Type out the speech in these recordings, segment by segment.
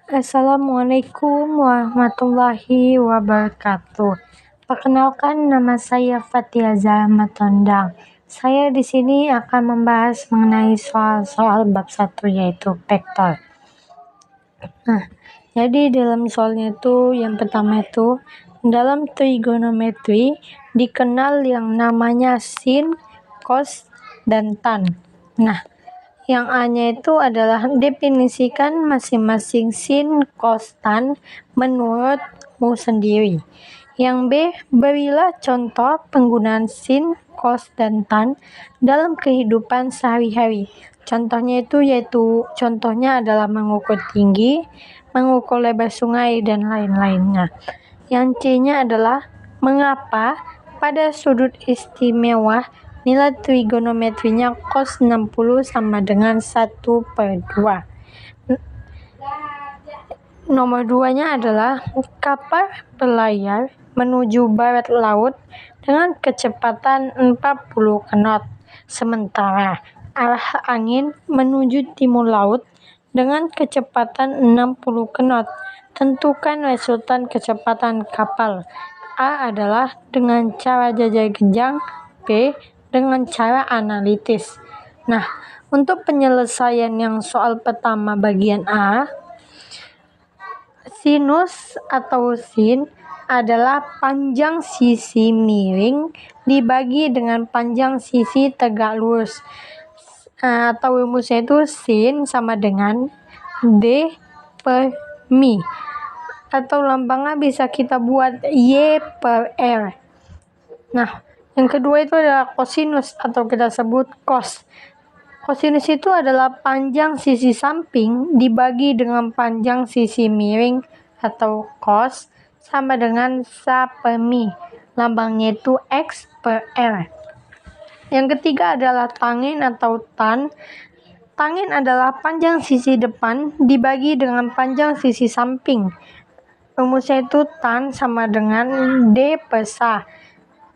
Assalamualaikum warahmatullahi wabarakatuh. Perkenalkan, nama saya Fathia Zahra Tondang. Saya di sini akan membahas mengenai soal-soal bab 1 yaitu vektor. Jadi dalam soalnya itu yang pertama itu dalam trigonometri dikenal yang namanya sin, cos, dan tan. Yang A-nya itu adalah definisikan masing-masing sin, cos, tan menurutmu sendiri. Yang B, berilah contoh penggunaan sin, cos, dan tan dalam kehidupan sehari-hari. Contohnya contohnya adalah mengukur tinggi, mengukur lebar sungai, dan lain-lainnya. Yang C-nya adalah mengapa pada sudut istimewa nilai trigonometrinya cos 60 sama dengan 1/2. Nomor 2-nya adalah kapal berlayar menuju barat laut dengan kecepatan 40 knot, sementara arah angin menuju timur laut dengan kecepatan 60 knot. Tentukan resultan kecepatan kapal. A adalah dengan cara jajak genjang, B dengan cara analitis. Untuk penyelesaian yang soal pertama bagian A, sinus atau sin adalah panjang sisi miring dibagi dengan panjang sisi tegak lurus. Atau rumusnya itu sin sama dengan D per mi. Atau lambangnya bisa kita buat Y per R. Yang kedua itu adalah kosinus atau kita sebut cos. Kosinus itu adalah panjang sisi samping dibagi dengan panjang sisi miring atau cos sama dengan sa per mi. Lambangnya itu X per R. Yang ketiga adalah tangin atau tan. Tangin adalah panjang sisi depan dibagi dengan panjang sisi samping. Rumusnya itu tan sama dengan D per sa.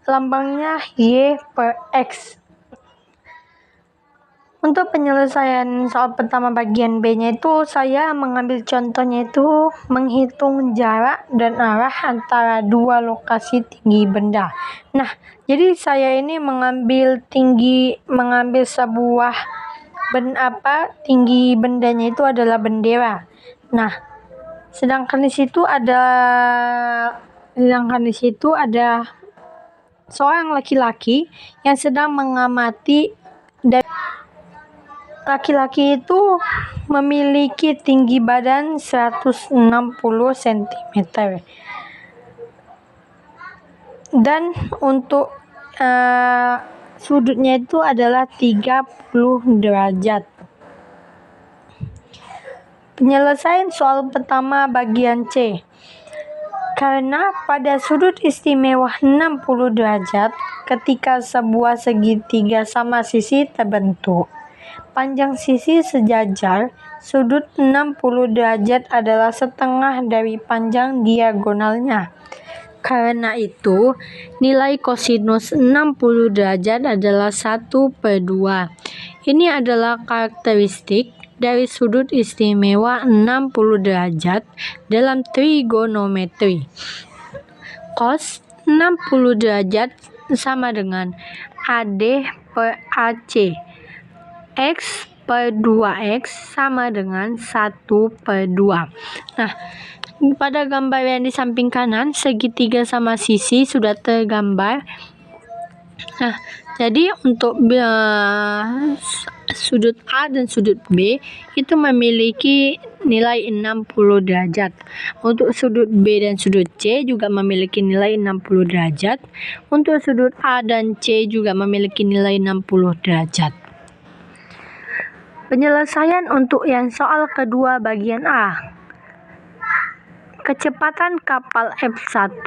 Lambangnya Y per X. Untuk penyelesaian soal pertama bagian B-nya itu saya mengambil contohnya itu menghitung jarak dan arah antara dua lokasi tinggi benda. Jadi saya ini mengambil sebuah tinggi bendanya itu adalah bendera. Sedangkan di situ ada seorang laki-laki yang sedang mengamati. Laki-laki itu memiliki tinggi badan 160 cm. Dan untuk sudutnya itu adalah 30 derajat. Penyelesaian soal pertama bagian C. Karena pada sudut istimewa 60 derajat ketika sebuah segitiga sama sisi terbentuk, panjang sisi sejajar, sudut 60 derajat adalah setengah dari panjang diagonalnya. Karena itu, nilai kosinus 60 derajat adalah 1/2. Ini adalah karakteristik dari sudut istimewa 60 derajat dalam trigonometri. Cos 60 derajat sama dengan AD per AC. X per 2X sama dengan 1/2. Pada gambar yang di samping kanan, segitiga sama sisi sudah tergambar. Jadi untuk sudut A dan sudut B itu memiliki nilai 60 derajat. Untuk sudut B dan sudut C juga memiliki nilai 60 derajat. Untuk sudut A dan C juga memiliki nilai 60 derajat. Penyelesaian untuk yang soal kedua bagian A. Kecepatan kapal F1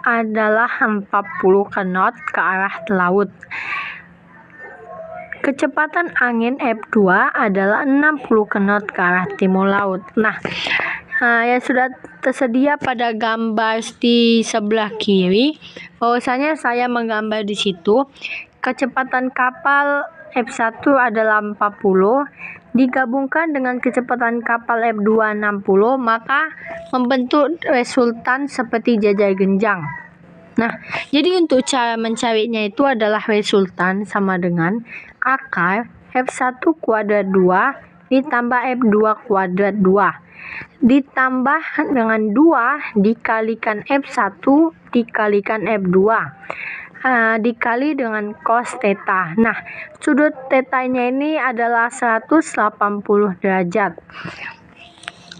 adalah 40 knot ke arah laut. Kecepatan angin F2 adalah 60 knot ke arah timur laut. Yang sudah tersedia pada gambar di sebelah kiri, bahwasanya saya menggambar di situ kecepatan kapal F1 adalah 40 digabungkan dengan kecepatan kapal F260, maka membentuk resultan seperti jajai genjang. Nah, jadi untuk cara mencarinya itu adalah resultan sama dengan akar F1 kuadrat 2 ditambah F2 kuadrat 2 ditambah dengan 2 dikalikan F1 dikalikan F2 dikali dengan cos theta. Nah, sudut tetanya ini adalah 180 derajat.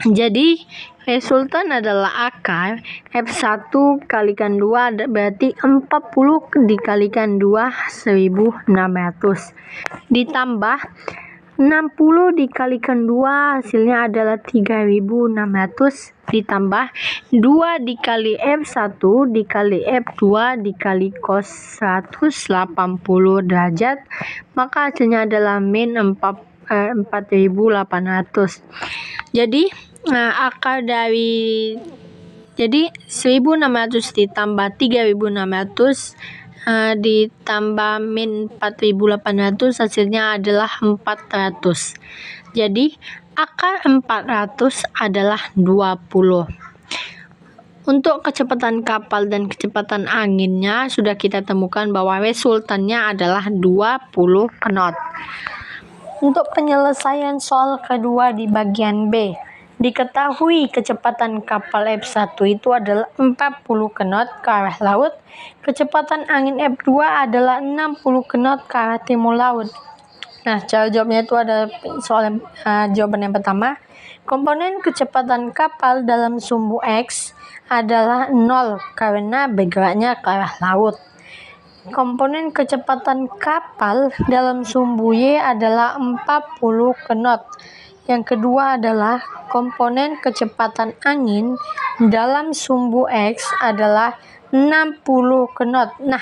Jadi resultan adalah akar F1 kalikan 2 berarti 40 dikalikan 2 1600 ditambah 60 dikalikan 2 hasilnya adalah 3600 ditambah 2 dikali F1 dikali F2 dikali cos 180 derajat, maka hasilnya adalah min 4800. Jadi akar dari 1600 ditambah 3600 ditambah min 4800 hasilnya adalah 400. Jadi akar 400 adalah 20. Untuk kecepatan kapal dan kecepatan anginnya sudah kita temukan bahwa resultannya adalah 20 knot. Untuk penyelesaian soal kedua di bagian B, diketahui kecepatan kapal F1 itu adalah 40 knot ke arah laut, kecepatan angin F2 adalah 60 knot ke arah timur laut. Nah, cara jawabnya itu ada soal jawaban yang pertama. Komponen kecepatan kapal dalam sumbu X adalah 0 karena bergeraknya ke arah laut. Komponen kecepatan kapal dalam sumbu Y adalah 40 knot. Yang kedua adalah komponen kecepatan angin dalam sumbu X adalah 60 knot. Nah,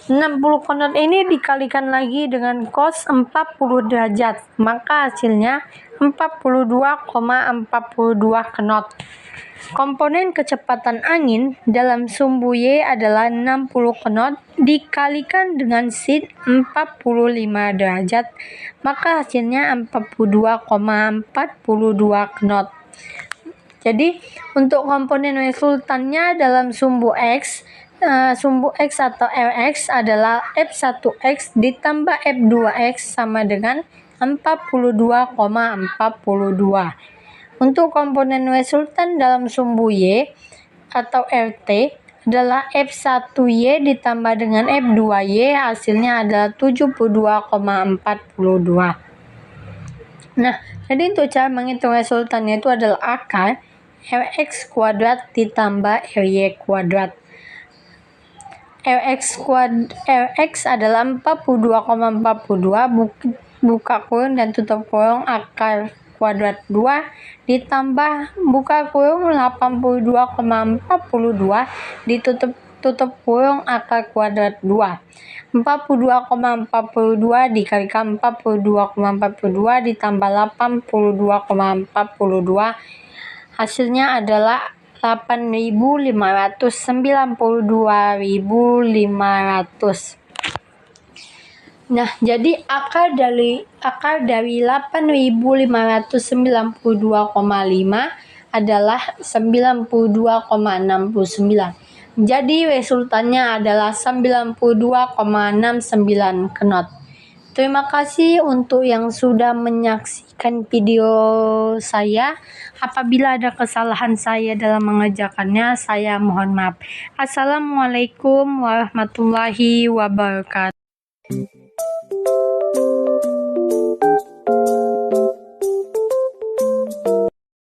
60 knot ini dikalikan lagi dengan cos 40 derajat, maka hasilnya 42,42 knot. Komponen kecepatan angin dalam sumbu Y adalah 60 knot dikalikan dengan sin 45 derajat, maka hasilnya 42,42 knot. Jadi untuk komponen resultannya dalam sumbu X atau Rx adalah F1X ditambah F2X sama dengan 42,42. Untuk komponen resultan dalam sumbu Y atau RT adalah F1Y ditambah dengan F2Y, hasilnya adalah 72,42. Nah, jadi untuk cara menghitung resultannya itu adalah akar Rx kuadrat ditambah Ry kuadrat. Rx adalah 42,42 buka kurung dan tutup kurung akar kuadrat 2 ditambah buka kurung 82,42 tutup kurung akar kuadrat 2. 42,42 dikalikan 42,42 ditambah 82,42 hasilnya adalah 8.592.500. Nah, jadi akar dari 8.592,5 adalah 92,69. Jadi resultannya adalah 92,69 knot. Terima kasih untuk yang sudah menyaksikan video saya. Apabila ada kesalahan saya dalam mengerjakannya, saya mohon maaf. Assalamualaikum warahmatullahi wabarakatuh.